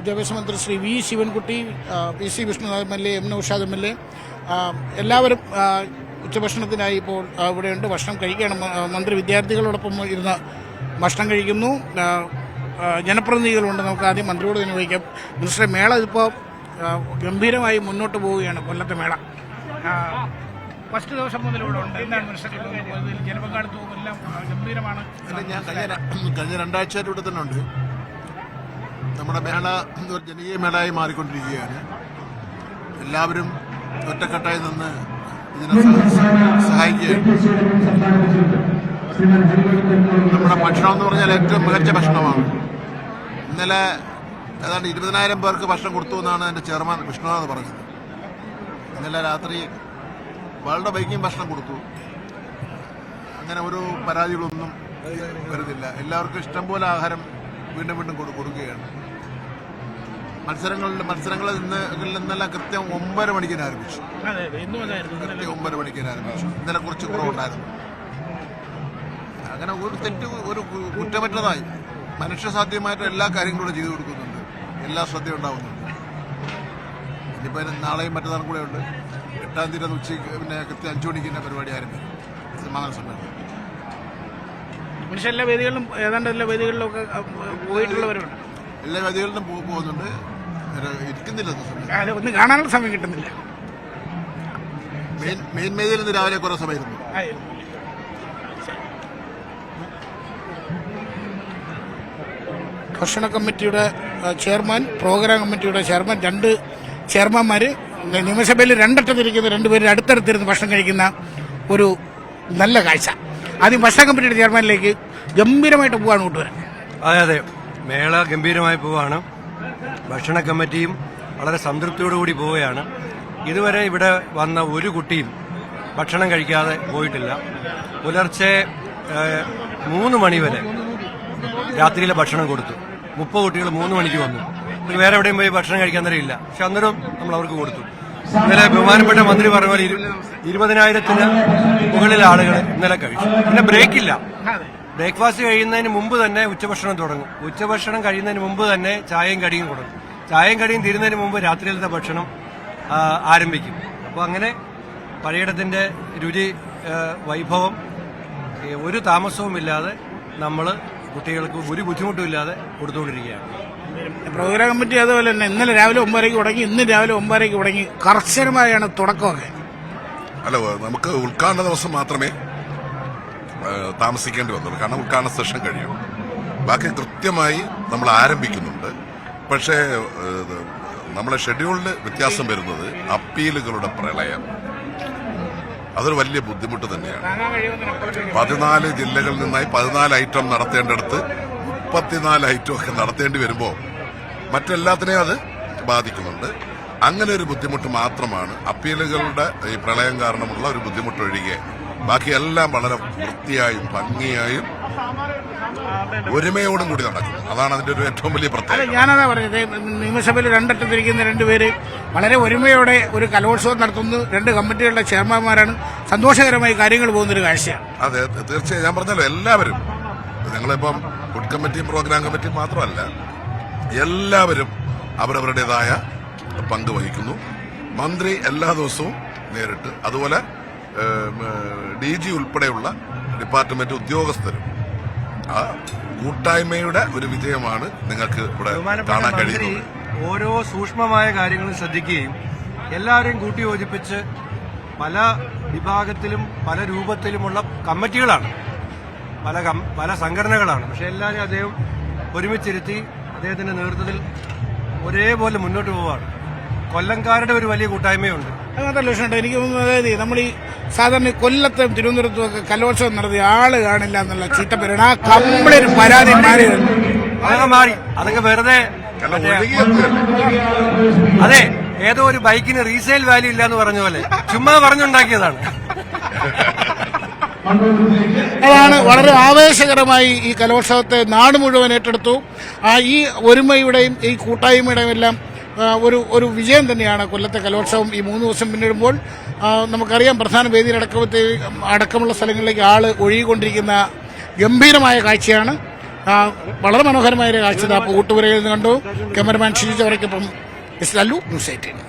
വിദ്യാഭ്യാസ മന്ത്രി Shri V Sivankutty, PC Vishnunath MLA, M Noushad MLA എല്ലാവരും ഉച്ചഭക്ഷണത്തിനായി ഇപ്പോൾ ഇവിടെയുണ്ട്. ഭക്ഷണം കഴിക്കുകയാണ്. മന്ത്രി വിദ്യാർത്ഥികളോടൊപ്പം ഇരുന്ന് ഭക്ഷണം കഴിക്കുന്നു. ജനപ്രതിനിധികളുണ്ട്. നമുക്ക് ആദ്യം മന്ത്രിയോട് തന്നെ ചോദിക്കാം. മിനിസ്റ്ററെ, മേള ഇപ്പോൾ ഗംഭീരമായി മുന്നോട്ട് പോവുകയാണ്. കൊല്ലത്തെ മേള ഫസ്റ്റ് ദിവസം മുതൽ ഇവിടെ ഉണ്ട്. എന്താണ് മിനിസ്റ്റർ ജനപങ്കാളിത്തവും എല്ലാം ഗംഭീരമാണ്? ഞാൻ കഴിഞ്ഞ 2 ആഴ്ചയായിട്ട് ഇവിടെ തന്നെ ഉണ്ട്. നമ്മുടെ മേള ഒരു ജനകീയ മേളയായി മാറിക്കൊണ്ടിരിക്കുകയാണ്. എല്ലാവരും ഒറ്റക്കെട്ടായി നിന്ന് ഇതിനെ സഹായിക്കുകയാണ്. നമ്മുടെ ഭക്ഷണം എന്ന് പറഞ്ഞാൽ ഏറ്റവും മികച്ച ഭക്ഷണമാണ്. ഇന്നലെ ഏതാണ്ട് 20,000 പേർക്ക് ഭക്ഷണം കൊടുത്തു എന്നാണ് എൻ്റെ ചെയർമാൻ വിഷ്ണുനാഥ് പറഞ്ഞത്. ഇന്നലെ രാത്രി വളരെ വൈകിയും ഭക്ഷണം കൊടുത്തു. അങ്ങനെ ഒരു പരാതികളൊന്നും വരുന്നില്ല. എല്ലാവർക്കും ഇഷ്ടംപോലെ ആഹാരം വീണ്ടും വീണ്ടും കൊടുക്കുകയാണ്. മത്സരങ്ങളിൽ ഇന്നെല്ലാം കൃത്യം 9 മണിക്ക് ആരംഭിച്ചു. കൃത്യം 9 മണിക്ക് ആരംഭിച്ചു. ഇന്നലെ കുറച്ച് കുറവുണ്ടായിരുന്നു. അങ്ങനെ ഒരു കുറ്റമറ്റതായി മനുഷ്യസാധ്യമായിട്ട് എല്ലാ കാര്യങ്ങളും ചെയ്തു കൊടുക്കുന്നുണ്ട്. എല്ലാ ശ്രദ്ധയും ഉണ്ടാവുന്നുണ്ട്. ഇനിയിപ്പോൾ നാളെയും മറ്റന്നാളും കൂടെ ഉണ്ട്. 8-ാം തീയതി ഉച്ചയ്ക്ക് പിന്നെ കൃത്യം 5 മണിക്ക് തന്നെ പരിപാടി ആരംഭിക്കും. സമാധാന സമ്മേളനം. എല്ലാ വേദികളിലും ഏതാണ്ട് എല്ലാ വേദികളിലൊക്കെ പോയിട്ടുള്ളവരുണ്ട്. എല്ലാ വേദികളിലും പോകുന്നുണ്ട്. ഇരിക്കുന്നില്ല, ഒന്നും കാണാനുള്ള സമയം കിട്ടുന്നില്ല. മെയിൻ വേദിയിൽ നിന്ന് രാവിലെ കുറെ സമയമായിരുന്നു. ഭക്ഷണ കമ്മിറ്റിയുടെ ചെയർമാൻ, പ്രോഗ്രാം കമ്മിറ്റിയുടെ ചെയർമാൻ, 2 ചെയർമാൻമാർ നിയമസഭയിൽ 2 അറ്റത്തിരിക്കുന്ന 2 പേര് അടുത്തടുത്തിരുന്ന് ഭക്ഷണം കഴിക്കുന്ന ഒരു നല്ല കാഴ്ച. ആദ്യം ഭക്ഷണ കമ്മിറ്റിയുടെ ചെയർമാനിലേക്ക് ഗംഭീരമായിട്ട് പോവാണ് കൂട്ടുകാരൻ. അതെ, മേള ഗംഭീരമായി പോവാണ്. ഭക്ഷണ കമ്മിറ്റിയും വളരെ സംതൃപ്തിയോടുകൂടി പോവുകയാണ്. ഇതുവരെ ഇവിടെ വന്ന ഒരു കുട്ടിയും ഭക്ഷണം കഴിക്കാതെ പോയിട്ടില്ല. പുലർച്ചെ 3 മണി വരെ രാത്രിയിലെ ഭക്ഷണം കൊടുത്തു. 30 കുട്ടികൾ 3 മണിക്ക് വന്നു. വേറെ എവിടെയും പോയി ഭക്ഷണം കഴിക്കാൻ തരയില്ല. പക്ഷെ അന്നേരം നമ്മൾ അവർക്ക് കൊടുത്തു. ഇന്നലെ ബഹുമാനപ്പെട്ട മന്ത്രി പറഞ്ഞ പോലെ 20,000-ന് മുകളിൽ ആളുകൾ ഇന്നലെ കഴിച്ചു. പിന്നെ ബ്രേക്കില്ല. ബ്രേക്ക്ഫാസ്റ്റ് കഴിയുന്നതിന് മുമ്പ് തന്നെ ഉച്ചഭക്ഷണം തുടങ്ങും. ഉച്ചഭക്ഷണം കഴിയുന്നതിന് മുമ്പ് തന്നെ ചായയും കടിയും കൊടുക്കും. ചായയും കടിയും തീരുന്നതിന് മുമ്പ് രാത്രിയിലത്തെ ഭക്ഷണം ആരംഭിക്കും. അപ്പോൾ അങ്ങനെ പഴയിടത്തിന്റെ രുചി വൈഭവം ഒരു താമസവുമില്ലാതെ നമ്മൾ കുട്ടികൾക്ക് ഒരു ബുദ്ധിമുട്ടുമില്ലാതെ കൊടുത്തുകൊണ്ടിരിക്കുകയാണ്. പ്രോഗ്രാം കമ്മിറ്റി അതുപോലെ തന്നെ ഇന്നലെ രാവിലെ 9:30 തുടങ്ങി, ഇന്ന് രാവിലെ 9:30 തുടങ്ങി. കർശനമായാണ് തുടക്കമൊക്കെ. അല്ല, നമുക്ക് ഉദ്ഘാടന ദിവസം മാത്രമേ താമസിക്കേണ്ടി വന്നുള്ളൂ. കാരണം ഉദ്ഘാടന സെഷൻ കഴിയും. ബാക്കി കൃത്യമായി നമ്മൾ ആരംഭിക്കുന്നുണ്ട്. പക്ഷേ നമ്മളെ ഷെഡ്യൂളിന് വ്യത്യാസം വരുന്നത് അപ്പീലുകളുടെ പ്രളയം. അതൊരു വലിയ ബുദ്ധിമുട്ട് തന്നെയാണ്. 14 ജില്ലകളിൽ നിന്നായി 14 ഐറ്റം നടത്തേണ്ടടുത്ത് 34 ഐറ്റം ഒക്കെ നടത്തേണ്ടി വരുമ്പോൾ മറ്റെല്ലാത്തിനെയും അത് ബാധിക്കുന്നുണ്ട്. അങ്ങനെ ഒരു ബുദ്ധിമുട്ട് മാത്രമാണ് അപ്പീലുകളുടെ ഈ പ്രളയം കാരണമുള്ള ഒരു ബുദ്ധിമുട്ടൊഴികെ ബാക്കിയെല്ലാം വളരെ വൃത്തിയായും ഭംഗിയായും ഒരുമയോടും കൂടി നടക്കും. അതാണ് അതിന്റെ ഒരു ഏറ്റവും വലിയ പ്രത്യേകത. ഞാനതാ പറഞ്ഞത്, നിയമസഭയിൽ 2 അറ്റത്തിരിക്കുന്ന 2 പേര് വളരെ ഒരുമയോടെ ഒരു കലോത്സവം നടത്തുന്നു. 2 കമ്മിറ്റികളുടെ ചെയർമാൻമാരാണ്. സന്തോഷകരമായി കാര്യങ്ങൾ പോകുന്നൊരു കാഴ്ചയാണ്. അതെ, തീർച്ചയായും. ഞാൻ പറഞ്ഞല്ലോ, എല്ലാവരും, ഞങ്ങളിപ്പം ഫുഡ് കമ്മിറ്റിയും പ്രോഗ്രാം കമ്മിറ്റിയും മാത്രമല്ല, എല്ലാവരും അവരവരുടേതായ പങ്ക് വഹിക്കുന്നു. മന്ത്രി എല്ലാ ദിവസവും നേരിട്ട്, അതുപോലെ DG ഉൾപ്പെടെയുള്ള ഡിപ്പാർട്ട്മെന്റ് ഉദ്യോഗസ്ഥരും. ആ കൂട്ടായ്മയുടെ ഒരു വിജയമാണ് നിങ്ങൾക്ക് ഇവിടെ കാണാൻ കഴിയുന്നത്. ഓരോ സൂക്ഷ്മമായ കാര്യങ്ങളും ശ്രദ്ധിക്കുകയും എല്ലാവരെയും കൂട്ടിയോജിപ്പിച്ച് പല വിഭാഗത്തിലും പല രൂപത്തിലുമുള്ള കമ്മിറ്റികളാണ്, പല സംഘടനകളാണ്. പക്ഷെ എല്ലാവരും അദ്ദേഹം ഒരുമിച്ചിരുത്തി അദ്ദേഹത്തിന്റെ നേതൃത്വത്തിൽ ഒരേപോലെ മുന്നോട്ട് പോവുകയാണ്. കൊല്ലംകാരുടെ ഒരു വലിയ കൂട്ടായ്മയുണ്ട്. അതല്ല ലക്ഷ്മണ, എനിക്ക് തോന്നുന്നത്, അതായത് നമ്മൾ ഈ സാധാരണ കൊല്ലത്തും തിരുവനന്തപുരത്തും ഒക്കെ കലോത്സവം നടത്തി ആള് കാണില്ല എന്നുള്ള ചീത്തപ്പേരാണ്. ആ കംപ്ലീറ്റ് പരാതി മാറി. അതൊക്കെ വെറുതെ, അതെ, ഏതോ ഒരു ബൈക്കിന് റീസെയിൽ വാല്യൂ ഇല്ല എന്ന് പറഞ്ഞ പോലെ ചുമ്മാ പറഞ്ഞുണ്ടാക്കിയതാണ്. അതാണ് വളരെ ആവേശകരമായി ഈ കലോത്സവത്തെ നാട് മുഴുവൻ ഏറ്റെടുത്തു. ഈ ഒരുമയുടെയും ഈ കൂട്ടായ്മയുടെയും എല്ലാം ഒരു വിജയം തന്നെയാണ് കൊല്ലത്തെ കലോത്സവം. ഈ 3 ദിവസം പിന്നിടുമ്പോൾ നമുക്കറിയാം, പ്രധാന വേദിയിലടക്കമുള്ള സ്ഥലങ്ങളിലേക്ക് ആള് ഒഴുകിക്കൊണ്ടിരിക്കുന്ന ഗംഭീരമായ കാഴ്ചയാണ്. വളരെ മനോഹരമായ ഒരു കാഴ്ച ഊട്ടുപുരയിൽ നിന്ന് കണ്ടു. ക്യാമറമാൻ ഷീജ വരയ്ക്കൊപ്പം എസ് ലല്ലു, ന്യൂസ് 18.